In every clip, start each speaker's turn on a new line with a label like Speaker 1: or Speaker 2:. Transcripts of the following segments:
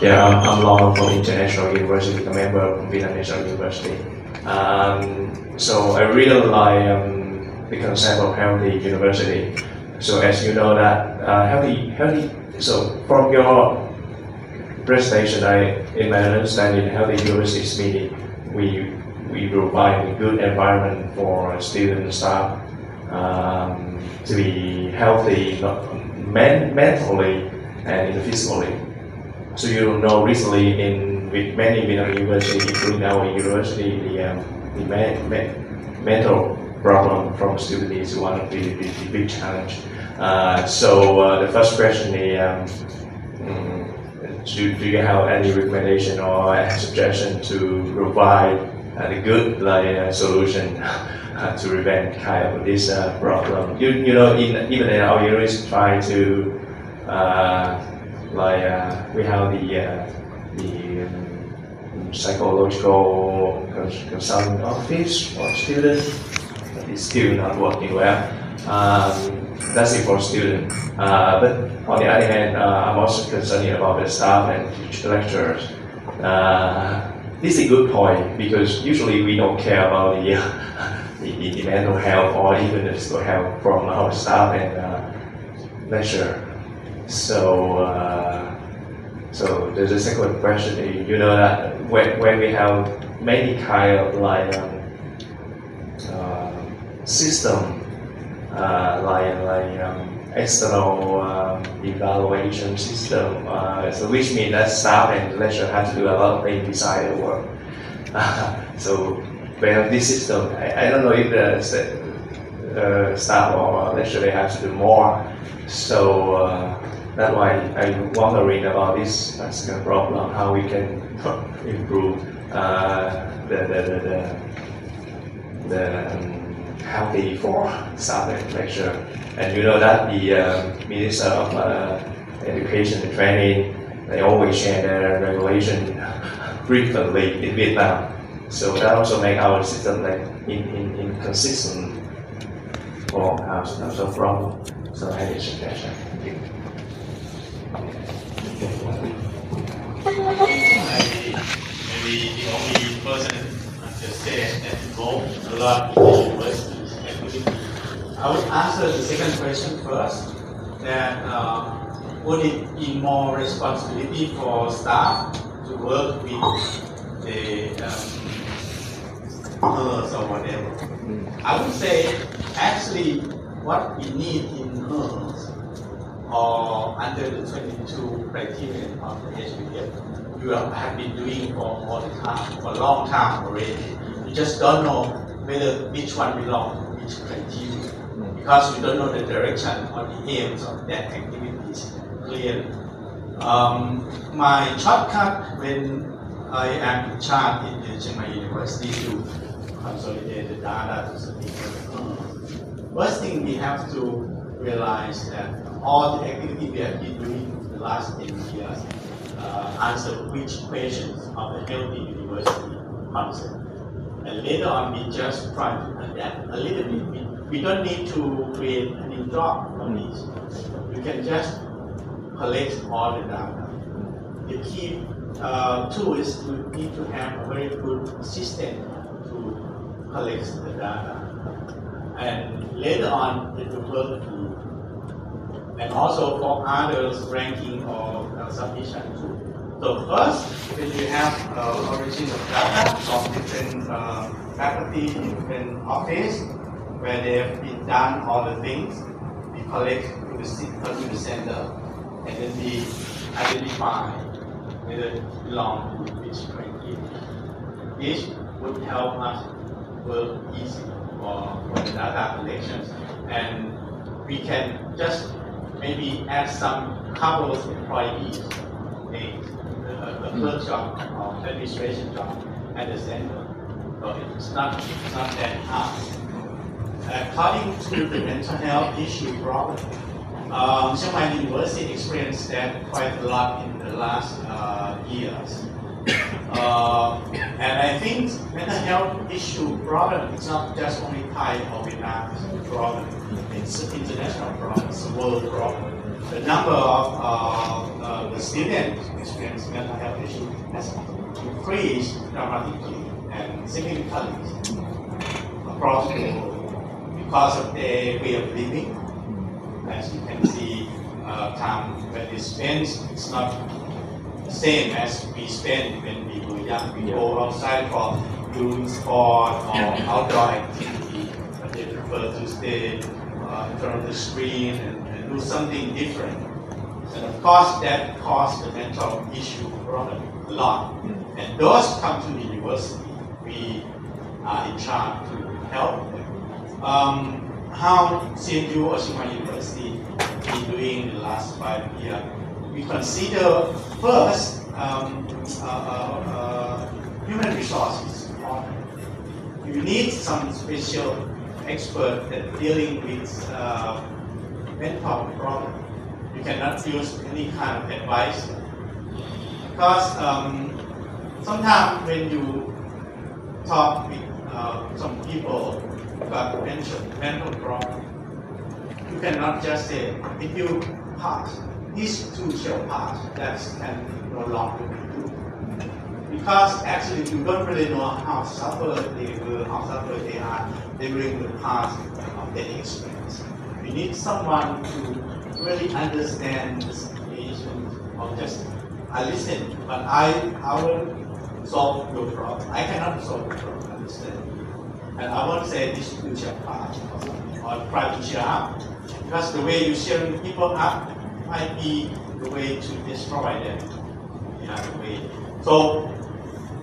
Speaker 1: Yeah, I'm Long from International University, a member of Vietnam National University. So I really like the concept of healthy university. So as you know that healthy. So from your presentation, in my understanding, healthy universities meaning we provide a good environment for students and staff to be healthy, not mentally and physically. So you know, recently with many Vietnam universities, including our university, the mental problem from students is one of the big challenge. The first question is, do you have any recommendation or suggestion to provide the good solution to prevent kind of this problem? You know, even in our university, try to we have the psychological consulting office for students, but it's still not working well. That's it for students. But on the other hand, I'm also concerned about the staff and lecturers. This is a good point because usually we don't care about the mental health or even the physical health from our staff and lecturer. So there's a second question. You know that when we have many kind of system external evaluation system, so which means that staff and lecturer have to do a lot of things beside the work. So we have this system. I don't know if the staff or lecturer they have to do more. So that's why I'm wondering about this problem, how we can improve the healthy for staff and lecturer. And you know that the Minister of Education and Training, they always share their regulation frequently in Vietnam. So that also make our system inconsistent for our problem. So I have a suggestion.
Speaker 2: Maybe the only person just said that involved a lot in the universities. I would answer the second question first. That would it be more responsibility for staff to work with the HURS or whatever? I would say actually what we need in HURS or under the 22 criterion of the HBF, you have been doing for all the time, for a long time already. You just don't know whether which one belongs to which criteria because you don't know the direction or the aims of that activities clearly. My shortcut when I am in charge in the Chiang Mai University to consolidate the data to submit to the first thing we have to realize that all the activity we have been doing in the last 10 years answer which questions of the healthy university concept. And later on, we just try to adapt a little bit. We don't need to create a new job from this. We can just collect all the data. The key tool is to need to have a very good system to collect the data. And later on, it will work to and also for others ranking or submission too. So first, when you have origin of data from different faculty, different office, where they have been done all the things, we collect to the center, and then we identify whether it belongs to which criteria. This would help us work easy for the data collections, and we can just maybe add some couple of employees, a clerk job or administration job at the center. So it's not that hard. According to the mental health issue problem, Chiang Mai University experienced that quite a lot in the last years. And I think mental health issue problem is not just only Thai or Vietnam problem. It's an international problem, it's a world problem. the number of the students experiencing mental health issues has increased dramatically and significantly across the world because of their way of living. As you can see, time when they spend, it's not the same as we spend when we were young. We go outside for doing sport or outdoor activity, but they prefer to stay in front of the screen and do something different. And of course, that caused the mental issue problem a lot. And those come to the university, we are in charge to help them. How CMU or Chiang University been doing in the last 5 years? We consider first human resources. You need some special expert that dealing with mental problem. You cannot use any kind of advice because sometimes when you talk with some people about mental problem, you cannot just say, if you pass, these two shall pass, that can no longer be true. Because actually you don't really know how suffered they were, how suffered they are during the past of their experience. You need someone to really understand the situation, or just, I listen, but I will solve your problem. I cannot solve your problem, understand? And I won't say this two shall pass, or try to cheer up. Because the way you cheering people up might be the way to destroy them in other way. So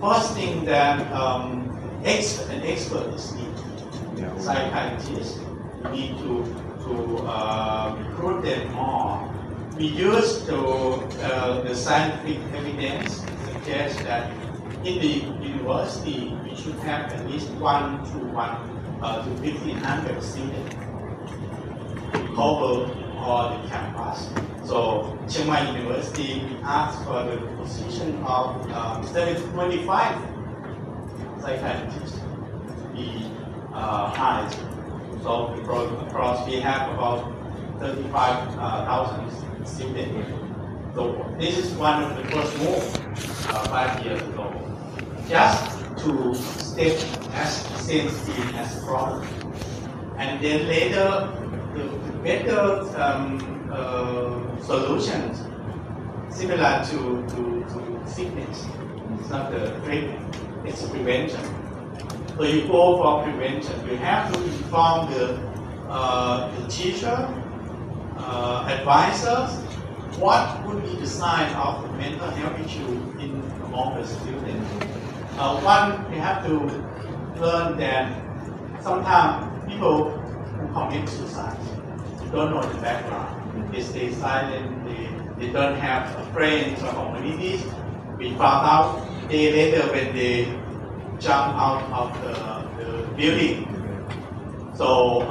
Speaker 2: first thing that an expert is needed. Psychiatrists, you need to recruit them more. We use the scientific evidence suggests that in the university we should have at least 1 to 1,500 students to cover all the campus. So Chiang Mai University asked for the position of 25 psychiatrists to be hired. So across we have about 35,000 students. So this is one of the first moves 5 years ago, just to step as same speed as problem. And then later, the better solutions similar to sickness. It's not the treatment, it's prevention. So you go for prevention. You have to inform the teacher, advisors, what would be the sign of the mental health issue among the students. One, you have to learn that sometimes people who commit suicide don't know the background. They stay silent, they don't have friends or communities. We found out day later when they jump out of the building. So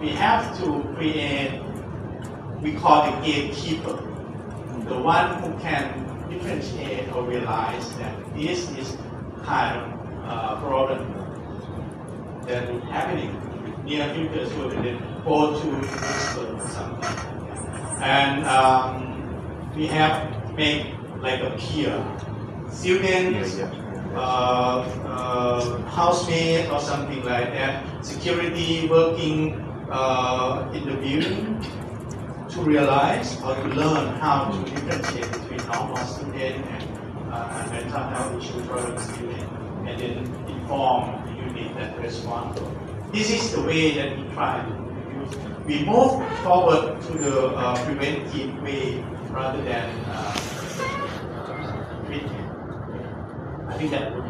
Speaker 2: we have to create, we call the gatekeeper, the one who can differentiate or realize that this is kind of problem that is happening near future, so they go to expert or something. And we have made like a peer, students, housemate or something like that, security working in the building, to realize or to learn how to differentiate between normal student and mental health issue problem student, and then inform the unit that respond. This is the way that we try to use. We move forward to the preventive way rather than treatment. I think that would